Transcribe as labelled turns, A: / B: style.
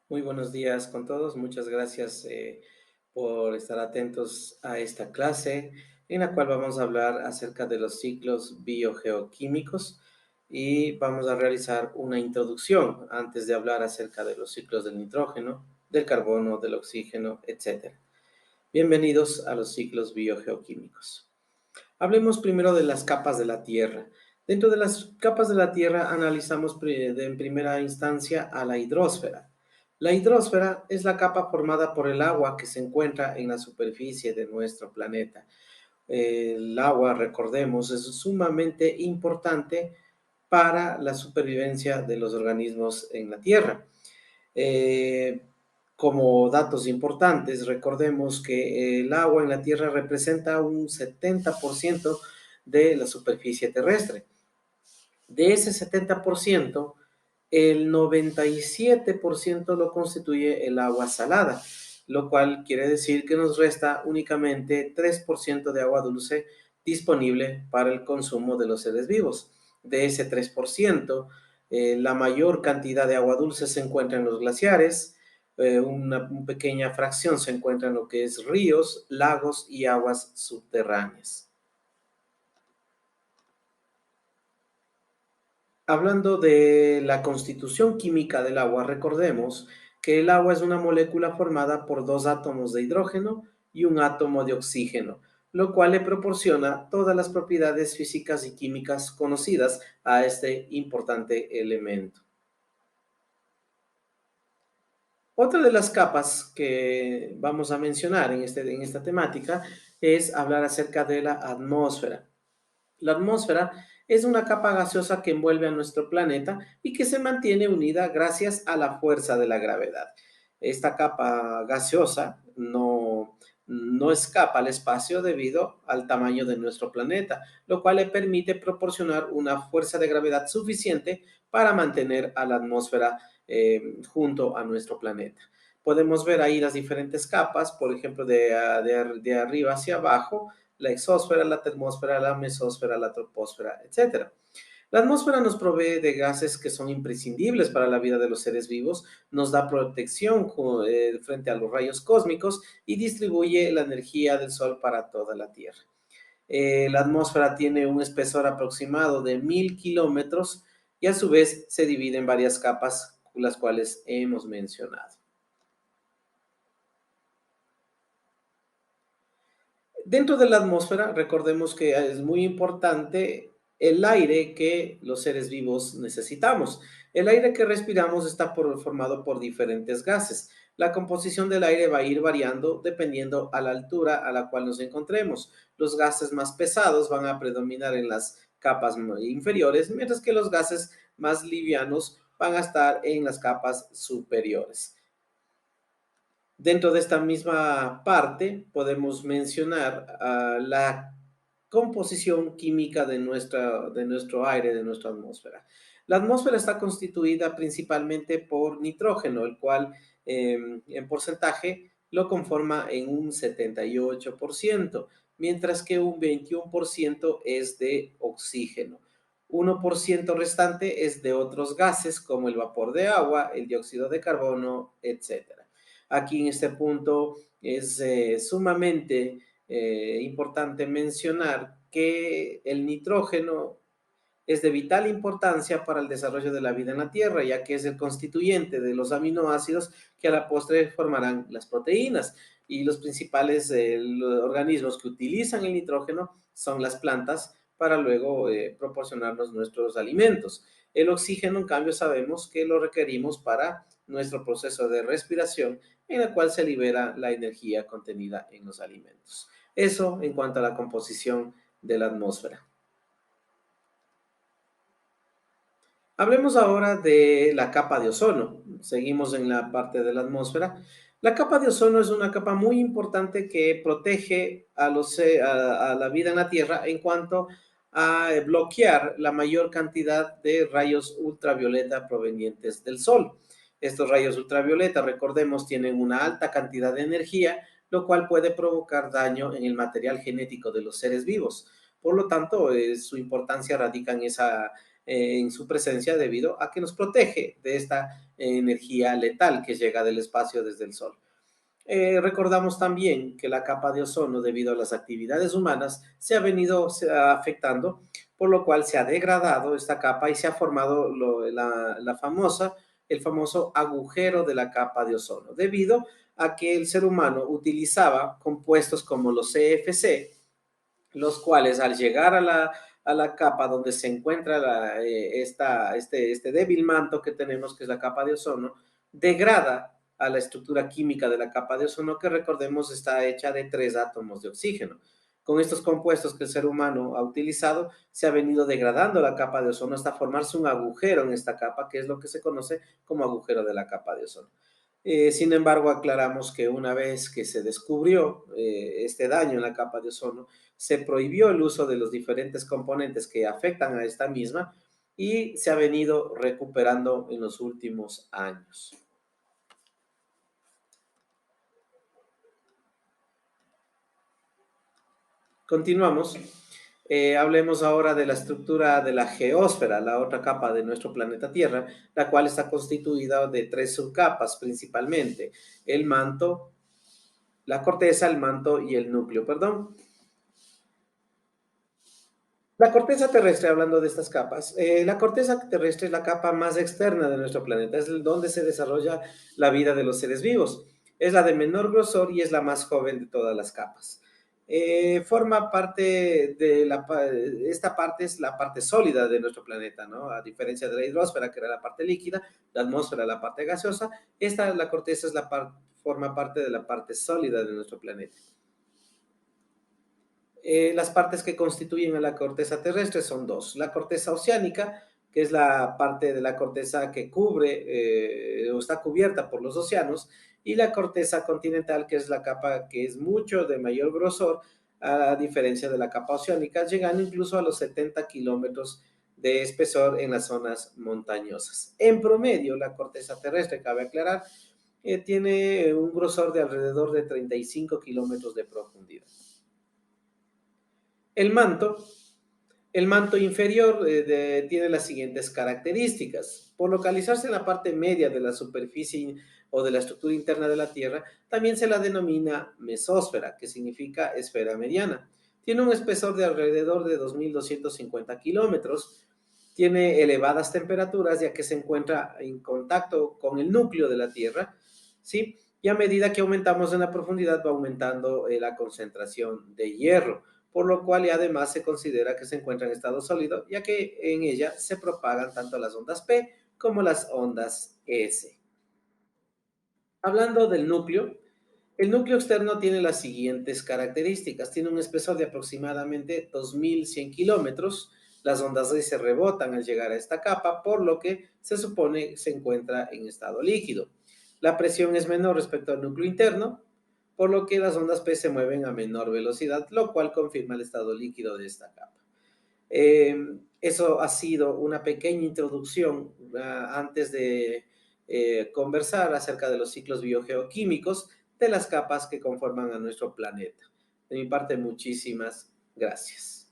A: Muy buenos días con todos. Muchas gracias por estar atentos a esta clase en la cual vamos a hablar acerca de los ciclos biogeoquímicos y vamos a realizar una introducción antes de hablar acerca de los ciclos del nitrógeno, del carbono, del oxígeno, etcétera. Bienvenidos a los ciclos biogeoquímicos. Hablemos primero de las capas de la Tierra. Dentro de las capas de la Tierra analizamos en primera instancia a la hidrosfera. La hidrosfera es la capa formada por el agua que se encuentra en la superficie de nuestro planeta. El agua, recordemos, es sumamente importante para la supervivencia de los organismos en la Tierra. Eh, Como datos importantes, recordemos que el agua en la Tierra representa un 70% de la superficie terrestre. De ese 70%, el 97% lo constituye el agua salada, lo cual quiere decir que nos resta únicamente 3% de agua dulce disponible para el consumo de los seres vivos. De ese 3%, la mayor cantidad de agua dulce se encuentra en los glaciares, una pequeña fracción se encuentra en lo que es ríos, lagos y aguas subterráneas. Hablando de la constitución química del agua, recordemos que el agua es una molécula formada por dos átomos de hidrógeno y un átomo de oxígeno, lo cual le proporciona todas las propiedades físicas y químicas conocidas a este importante elemento. Otra de las capas que vamos a mencionar en esta temática es hablar acerca de la atmósfera. La atmósfera es una capa gaseosa que envuelve a nuestro planeta y que se mantiene unida gracias a la fuerza de la gravedad. Esta capa gaseosa no escapa al espacio debido al tamaño de nuestro planeta, lo cual le permite proporcionar una fuerza de gravedad suficiente para mantener a la atmósfera junto a nuestro planeta. Podemos ver ahí las diferentes capas, por ejemplo, de arriba hacia abajo, la exósfera, la termósfera, la mesósfera, la troposfera, etcétera. La atmósfera nos provee de gases que son imprescindibles para la vida de los seres vivos, nos da protección frente a los rayos cósmicos y distribuye la energía del Sol para toda la Tierra. La atmósfera tiene un espesor aproximado de 1000 kilómetros y a su vez se divide en varias capas, las cuales hemos mencionado. Dentro de la atmósfera, recordemos que es muy importante el aire que los seres vivos necesitamos. El aire que respiramos está formado por diferentes gases. La composición del aire va a ir variando dependiendo a la altura a la cual nos encontremos. Los gases más pesados van a predominar en las capas inferiores, mientras que los gases más livianos van a estar en las capas superiores. Dentro de esta misma parte podemos mencionar la composición química de nuestro aire, de nuestra atmósfera. La atmósfera está constituida principalmente por nitrógeno, el cual en porcentaje lo conforma en un 78%, mientras que un 21% es de oxígeno. 1% restante es de otros gases como el vapor de agua, el dióxido de carbono, etcétera. Aquí en este punto es sumamente importante mencionar que el nitrógeno es de vital importancia para el desarrollo de la vida en la Tierra, ya que es el constituyente de los aminoácidos que a la postre formarán las proteínas. Y los principales los organismos que utilizan el nitrógeno son las plantas para luego proporcionarnos nuestros alimentos. El oxígeno, en cambio, sabemos que lo requerimos para nuestro proceso de respiración, en el cual se libera la energía contenida en los alimentos. Eso en cuanto a la composición de la atmósfera. Hablemos ahora de la capa de ozono. Seguimos en la parte de la atmósfera. La capa de ozono es una capa muy importante que protege a la vida en la Tierra en cuanto a bloquear la mayor cantidad de rayos ultravioleta provenientes del Sol. Estos rayos ultravioleta, recordemos, tienen una alta cantidad de energía, lo cual puede provocar daño en el material genético de los seres vivos. Por lo tanto, su importancia radica en su presencia debido a que nos protege de esta energía letal que llega del espacio desde el Sol. Recordamos también que la capa de ozono, debido a las actividades humanas, se ha afectando, por lo cual se ha degradado esta capa y se ha formado el famoso agujero de la capa de ozono, debido a que el ser humano utilizaba compuestos como los CFC, los cuales al llegar a la capa donde se encuentra este débil manto que tenemos, que es la capa de ozono, degrada a la estructura química de la capa de ozono, que recordemos está hecha de 3 átomos de oxígeno. Con estos compuestos que el ser humano ha utilizado, se ha venido degradando la capa de ozono hasta formarse un agujero en esta capa, que es lo que se conoce como agujero de la capa de ozono. Sin embargo, aclaramos que una vez que se descubrió este daño en la capa de ozono, se prohibió el uso de los diferentes componentes que afectan a esta misma y se ha venido recuperando en los últimos años. Continuamos. Hablemos ahora de la estructura de la geósfera, la otra capa de nuestro planeta Tierra, la cual está constituida de 3 subcapas principalmente: el manto, la corteza, el manto y el núcleo, perdón. La corteza terrestre, hablando de estas capas, la corteza terrestre es la capa más externa de nuestro planeta, es donde se desarrolla la vida de los seres vivos. Es la de menor grosor y es la más joven de todas las capas. Forma parte de esta parte es la parte sólida de nuestro planeta, ¿no? A diferencia de la hidrosfera, que era la parte líquida, la atmósfera, la parte gaseosa, la corteza forma parte de la parte sólida de nuestro planeta. Las partes que constituyen a la corteza terrestre son dos: la corteza oceánica, que es la parte de la corteza que cubre o está cubierta por los océanos, y la corteza continental, que es la capa que es mucho de mayor grosor, a diferencia de la capa oceánica, llegando incluso a los 70 kilómetros de espesor en las zonas montañosas. En promedio, la corteza terrestre, cabe aclarar, tiene un grosor de alrededor de 35 kilómetros de profundidad. El manto, el manto inferior tiene las siguientes características. Por localizarse en la parte media de la superficie o de la estructura interna de la Tierra, también se la denomina mesósfera, que significa esfera mediana. Tiene un espesor de alrededor de 2.250 kilómetros. Tiene elevadas temperaturas, ya que se encuentra en contacto con el núcleo de la Tierra, ¿sí? Y a medida que aumentamos en la profundidad, va aumentando la concentración de hierro, por lo cual y además se considera que se encuentra en estado sólido, ya que en ella se propagan tanto las ondas P como las ondas S. Hablando del núcleo, el núcleo externo tiene las siguientes características. Tiene un espesor de aproximadamente 2.100 kilómetros. Las ondas S rebotan al llegar a esta capa, por lo que se supone se encuentra en estado líquido. La presión es menor respecto al núcleo interno, por lo que las ondas P se mueven a menor velocidad, lo cual confirma el estado líquido de esta capa. Eso ha sido una pequeña introducción antes de conversar acerca de los ciclos biogeoquímicos de las capas que conforman a nuestro planeta. De mi parte, muchísimas gracias.